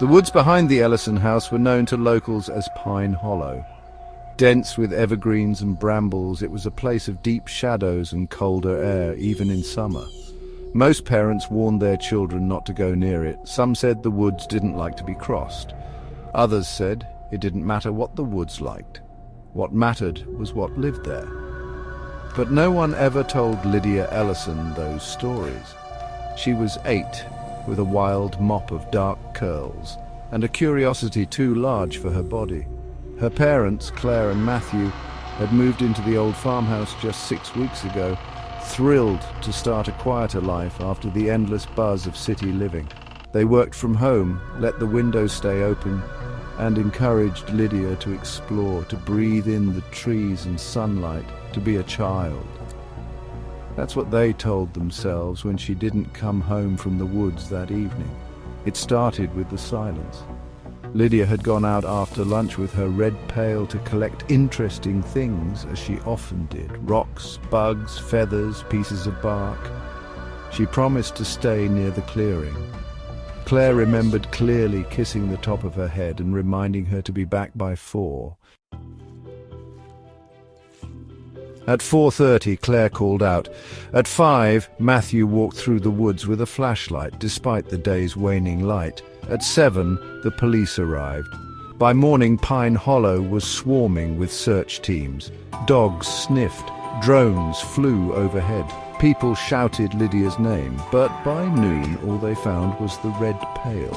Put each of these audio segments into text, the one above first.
The woods behind the Ellison house were known to locals as Pine Hollow. Dense with evergreens and brambles, it was a place of deep shadows and colder air, even in summer. Most parents warned their children not to go near it. Some said the woods didn't like to be crossed. Others said it didn't matter what the woods liked. What mattered was what lived there. But no one ever told Lydia Ellison those stories. She was 8, with a wild mop of dark curls, and a curiosity too large for her body. Her parents, Claire and Matthew, had moved into the old farmhouse just 6 weeks ago, thrilled to start a quieter life after the endless buzz of city living. They worked from home, let the windows stay open, and encouraged Lydia to explore, to breathe in the trees and sunlight, to be a child. That's what they told themselves when she didn't come home from the woods that evening. It started with the silence. Lydia had gone out after lunch with her red pail to collect interesting things, as she often did. Rocks, bugs, feathers, pieces of bark. She promised to stay near the clearing. Claire remembered clearly kissing the top of her head and reminding her to be back by 4. At 4:30, Claire called out. At 5, Matthew walked through the woods with a flashlight, despite the day's waning light. At 7, the police arrived. By morning, Pine Hollow was swarming with search teams. Dogs sniffed, drones flew overhead. People shouted Lydia's name, but by noon all they found was the red pail.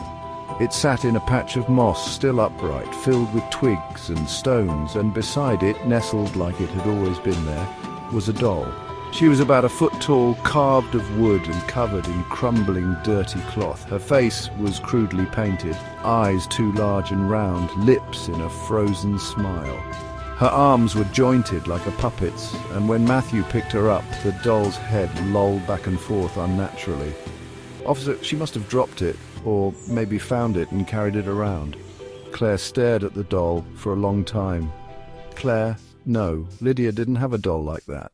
It sat in a patch of moss, still upright, filled with twigs and stones, and beside it, nestled like it had always been there, was a doll. She was about 1 foot tall, carved of wood and covered in crumbling, dirty cloth. Her face was crudely painted, eyes too large and round, lips in a frozen smile. Her arms were jointed like a puppet's, and when Matthew picked her up, the doll's head lolled back and forth unnaturally. Officer, she must have dropped it, or maybe found it and carried it around. Claire stared at the doll for a long time. Claire, no, Lydia didn't have a doll like that.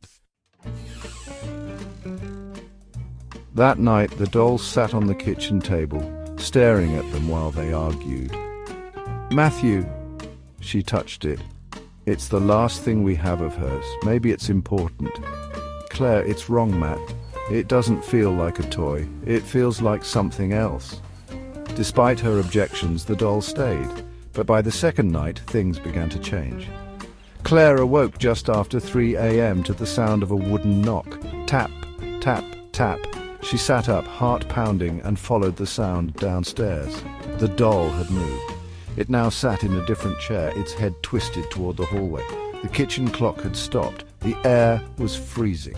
That night, the dolls sat on the kitchen table, staring at them while they argued. Matthew, she touched it. It's the last thing we have of hers. Maybe it's important. Claire, it's wrong, Matt. It doesn't feel like a toy. It feels like something else. Despite her objections, the doll stayed. But by the second night, things began to change. Claire awoke just after 3 a.m. to the sound of a wooden knock. Tap, tap, tap. She sat up, heart pounding, and followed the sound downstairs. The doll had moved. It now sat in a different chair, its head twisted toward the hallway. The kitchen clock had stopped. The air was freezing.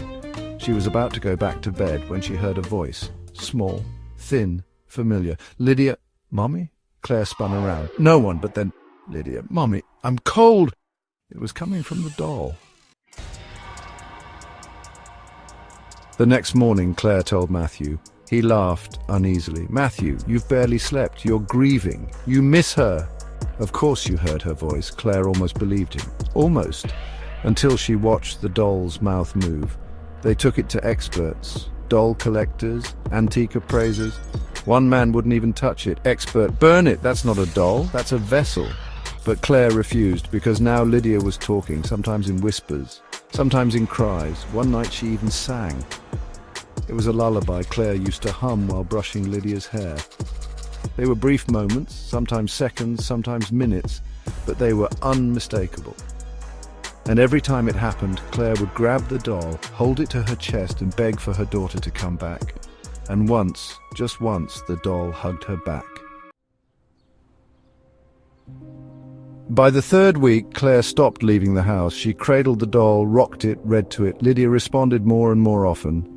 She was about to go back to bed when she heard a voice. Small, thin, familiar. Lydia, Mommy? Claire spun around. No one, but then, Lydia, Mommy, I'm cold. It was coming from the doll. The next morning, Claire told Matthew. He laughed uneasily. Matthew, you've barely slept. You're grieving. You miss her. Of course you heard her voice. Claire almost believed him. Almost. Until she watched the doll's mouth move. They took it to experts. Doll collectors, antique appraisers. One man wouldn't even touch it. Expert, burn it. That's not a doll. That's a vessel. But Claire refused, because now Lydia was talking, sometimes in whispers, sometimes in cries. One night she even sang. It was a lullaby Claire used to hum while brushing Lydia's hair. They were brief moments, sometimes seconds, sometimes minutes, but they were unmistakable. And every time it happened, Claire would grab the doll, hold it to her chest and beg for her daughter to come back. And once, just once, the doll hugged her back. By the 3rd week, Claire stopped leaving the house. She cradled the doll, rocked it, read to it. Lydia responded more and more often,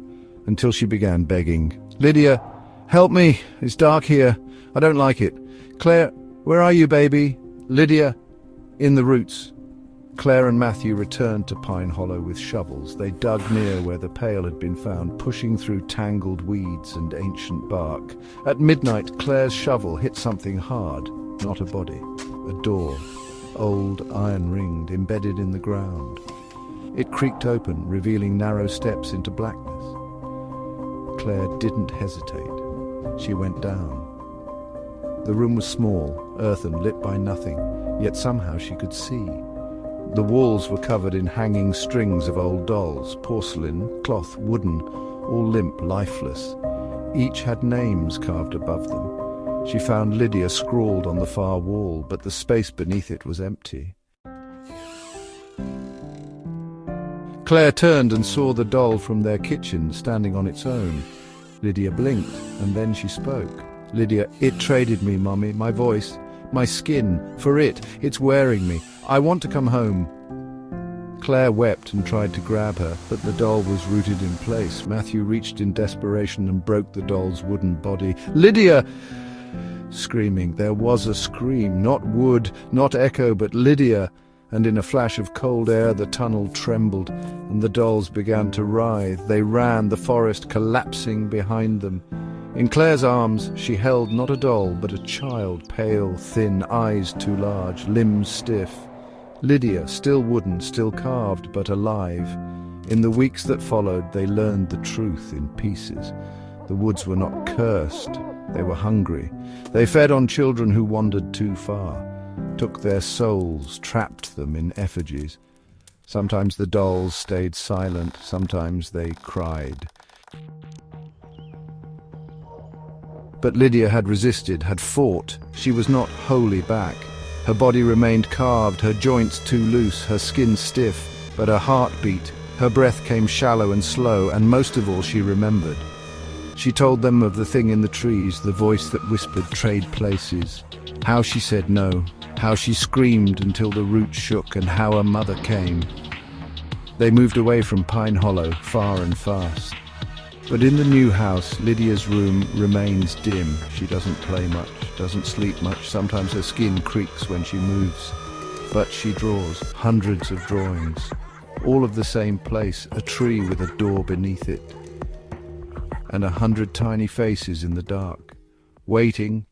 until she began begging. Lydia, help me. It's dark here. I don't like it. Claire, where are you, baby? Lydia, in the roots. Claire and Matthew returned to Pine Hollow with shovels. They dug near where the pail had been found, pushing through tangled weeds and ancient bark. At midnight, Claire's shovel hit something hard, not a body. A door, old iron-ringed, embedded in the ground. It creaked open, revealing narrow steps into blackness. Claire didn't hesitate. She went down. The room was small, earthen, lit by nothing, yet somehow she could see. The walls were covered in hanging strings of old dolls, porcelain, cloth, wooden, all limp, lifeless. Each had names carved above them. She found Lydia scrawled on the far wall, but the space beneath it was empty. Claire turned and saw the doll from their kitchen standing on its own. Lydia blinked, and then she spoke. "Lydia, it traded me, Mummy, my voice, my skin, for it. It's wearing me. I want to come home." Claire wept and tried to grab her, but the doll was rooted in place. Matthew reached in desperation and broke the doll's wooden body. "Lydia!" Screaming. There was a scream, not wood, not echo, but Lydia. And in a flash of cold air the tunnel trembled, and the dolls began to writhe. They ran, the forest collapsing behind them. In Claire's arms she held not a doll, but a child, pale, thin, eyes too large, limbs stiff. Lydia, still wooden, still carved, but alive. In the weeks that followed they learned the truth in pieces. The woods were not cursed, they were hungry. They fed on children who wandered too far, took their souls, trapped them in effigies. Sometimes the dolls stayed silent, sometimes they cried. But Lydia had resisted, had fought. She was not wholly back. Her body remained carved, her joints too loose, her skin stiff, but her heart beat. Her breath came shallow and slow, and most of all she remembered. She told them of the thing in the trees, the voice that whispered trade places. How she said no, how she screamed until the roots shook, and how her mother came. They moved away from Pine Hollow, far and fast. But in the new house, Lydia's room remains dim. She doesn't play much, doesn't sleep much. Sometimes her skin creaks when she moves. But she draws hundreds of drawings, all of the same place, a tree with a door beneath it, and 100 tiny faces in the dark, waiting,